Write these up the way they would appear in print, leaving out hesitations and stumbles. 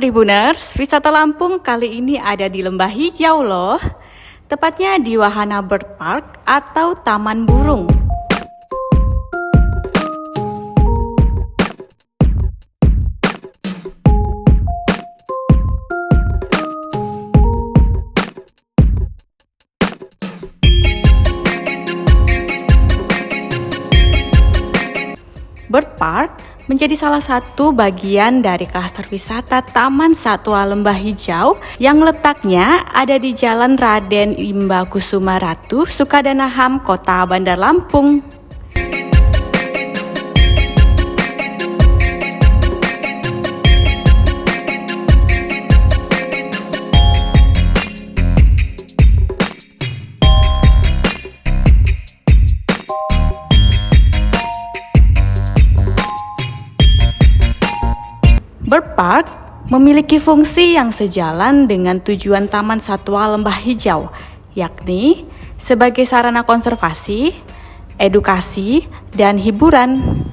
Tribuners, wisata Lampung kali ini ada di Lembah Hijau loh. Tepatnya di Wahana Bird Park atau Taman Burung. Bird Park menjadi salah satu bagian dari klaster wisata Taman Satwa Lembah Hijau yang letaknya ada di Jalan Raden Imba Kusuma Ratu, Sukadanaham, Kota Bandar Lampung. Bird Park memiliki fungsi yang sejalan dengan tujuan Taman Satwa Lembah Hijau, yakni sebagai sarana konservasi, edukasi, dan hiburan.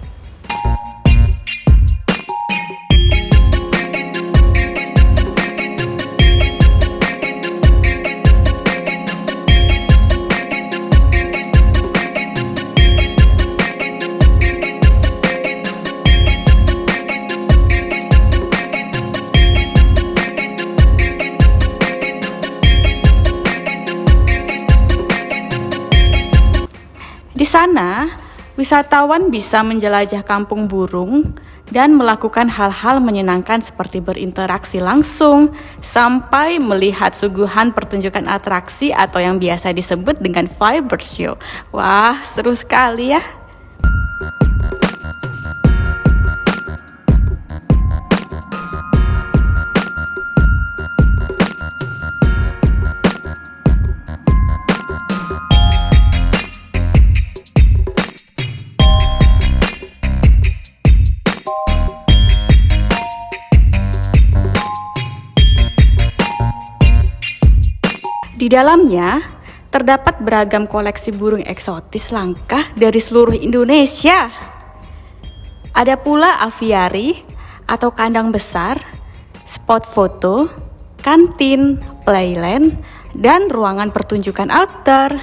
Di sana, wisatawan bisa menjelajah kampung burung dan melakukan hal-hal menyenangkan seperti berinteraksi langsung sampai melihat suguhan pertunjukan atraksi atau yang biasa disebut dengan Flybird Show. Wah, seru sekali ya! Di dalamnya terdapat beragam koleksi burung eksotis langka dari seluruh Indonesia. Ada pula aviari atau kandang besar, spot foto, kantin, playland, dan ruangan pertunjukan outdoor.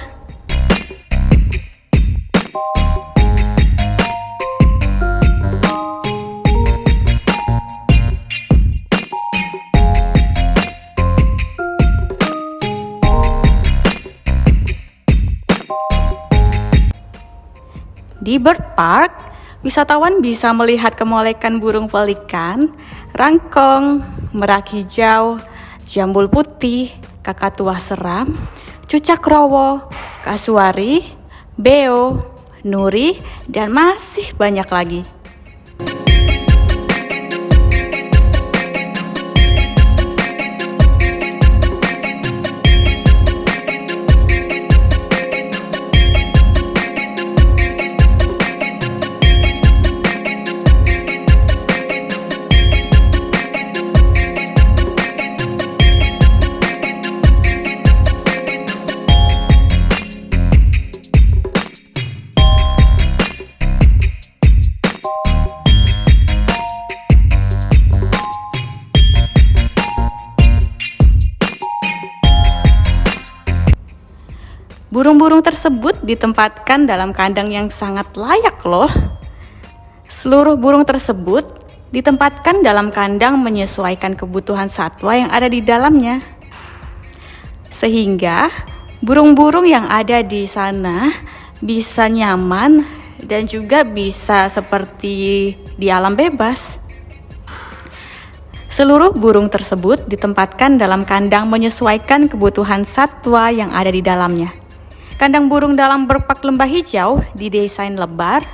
Di Bird Park, wisatawan bisa melihat kemolekan burung pelikan, rangkong, merak hijau, jambul putih, kakatua seram, cucak rowo, kasuari, beo, nuri, dan masih banyak lagi. Burung-burung tersebut ditempatkan dalam kandang yang sangat layak loh. Seluruh burung tersebut ditempatkan dalam kandang menyesuaikan kebutuhan satwa yang ada di dalamnya. Sehingga burung-burung yang ada di sana bisa nyaman dan juga bisa seperti di alam bebas. Seluruh burung tersebut ditempatkan dalam kandang menyesuaikan kebutuhan satwa yang ada di dalamnya. Kandang burung dalam Bird Park Lembah Hijau didesain lebar,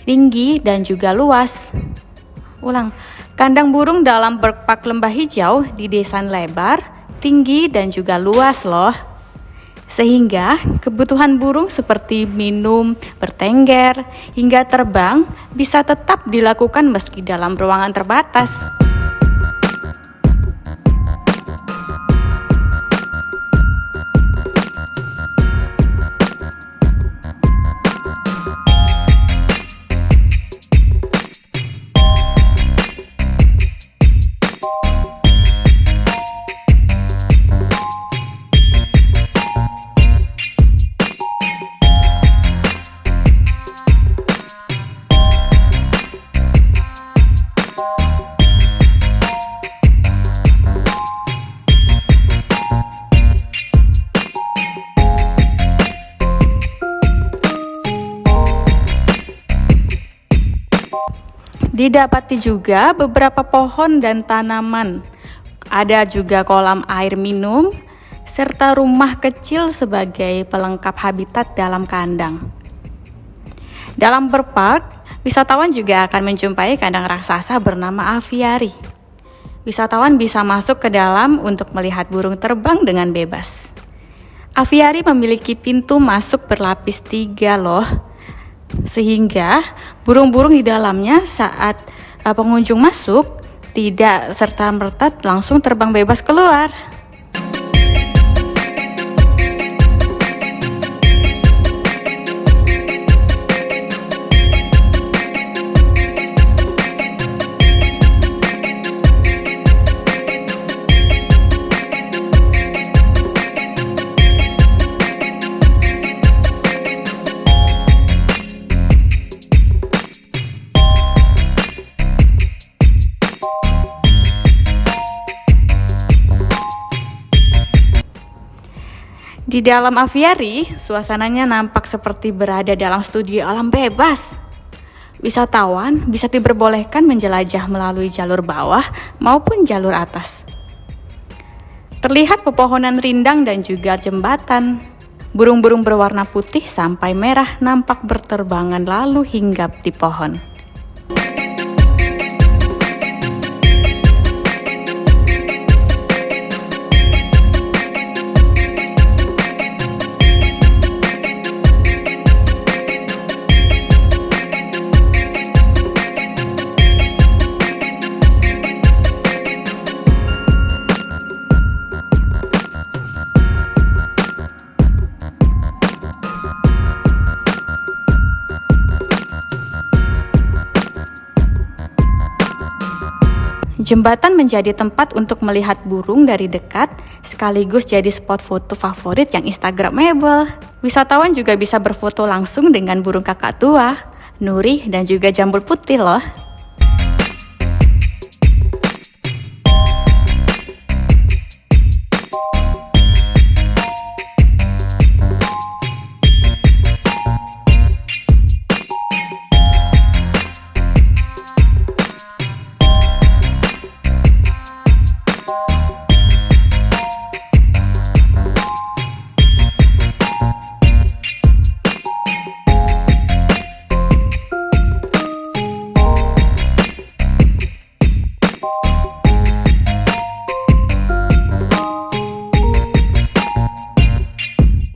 tinggi, dan juga luas. Kandang burung dalam Bird Park Lembah Hijau didesain lebar, tinggi, dan juga luas loh. Sehingga kebutuhan burung seperti minum, bertengger, hingga terbang bisa tetap dilakukan meski dalam ruangan terbatas. Didapati juga beberapa pohon dan tanaman. Ada juga kolam air minum, serta rumah kecil sebagai pelengkap habitat dalam kandang. Dalam berpark, wisatawan juga akan menjumpai kandang raksasa bernama aviari. Wisatawan bisa masuk ke dalam untuk melihat burung terbang dengan bebas. Aviari memiliki pintu masuk berlapis 3 loh, sehingga burung-burung di dalamnya saat pengunjung masuk tidak serta-merta langsung terbang bebas keluar. Di dalam aviari, suasananya nampak seperti berada dalam studio alam bebas. Wisatawan bisa diperbolehkan menjelajah melalui jalur bawah maupun jalur atas. Terlihat pepohonan rindang dan juga jembatan. Burung-burung berwarna putih sampai merah nampak berterbangan lalu hinggap di pohon. Jembatan menjadi tempat untuk melihat burung dari dekat, sekaligus jadi spot foto favorit yang instagramable. Wisatawan juga bisa berfoto langsung dengan burung kakak tua, nuri, dan juga jambul putih loh.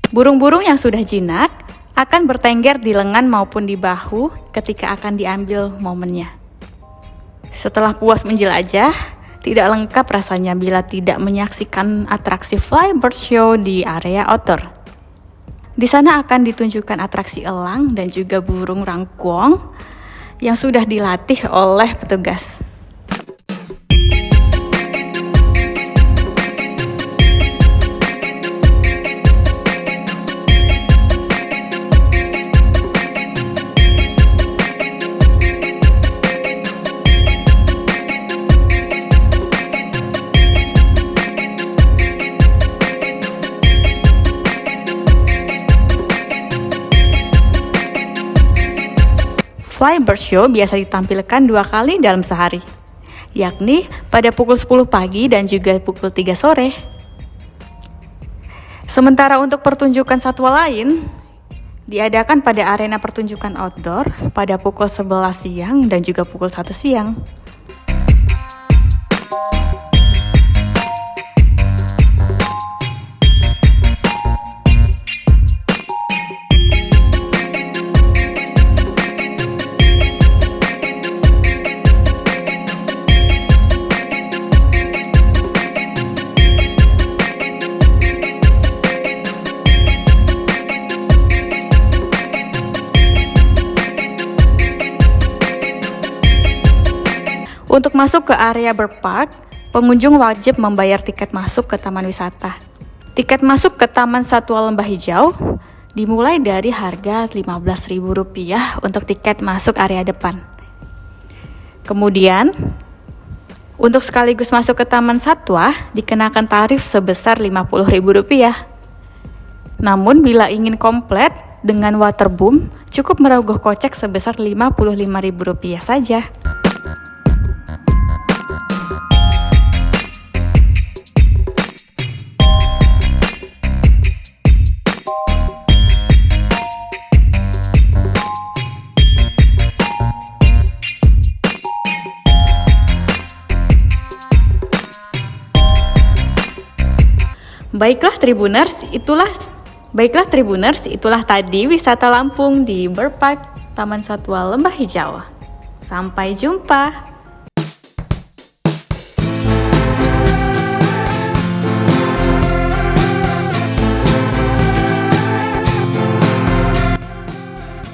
Burung-burung yang sudah jinak akan bertengger di lengan maupun di bahu ketika akan diambil momennya. Setelah puas menjelajah, tidak lengkap rasanya bila tidak menyaksikan atraksi Flybird Show di area outdoor. Di sana akan ditunjukkan atraksi elang dan juga burung rangkuong yang sudah dilatih oleh petugas. Flybird Show biasa ditampilkan 2 kali dalam sehari, yakni pada pukul 10 pagi dan juga pukul 3 sore. Sementara untuk pertunjukan satwa lain, diadakan pada arena pertunjukan outdoor pada pukul 11 siang dan juga pukul 1 siang. Untuk masuk ke area bird park, pengunjung wajib membayar tiket masuk ke taman wisata. Tiket masuk ke Taman Satwa Lembah Hijau dimulai dari harga Rp15.000 untuk tiket masuk area depan. Kemudian, untuk sekaligus masuk ke Taman Satwa dikenakan tarif sebesar Rp50.000. Namun bila ingin komplit dengan waterboom, cukup merogoh kocek sebesar Rp55.000 saja. Baiklah Tribuners, itulah tadi wisata Lampung di Bird Park Taman Satwa Lembah Hijau. Sampai jumpa.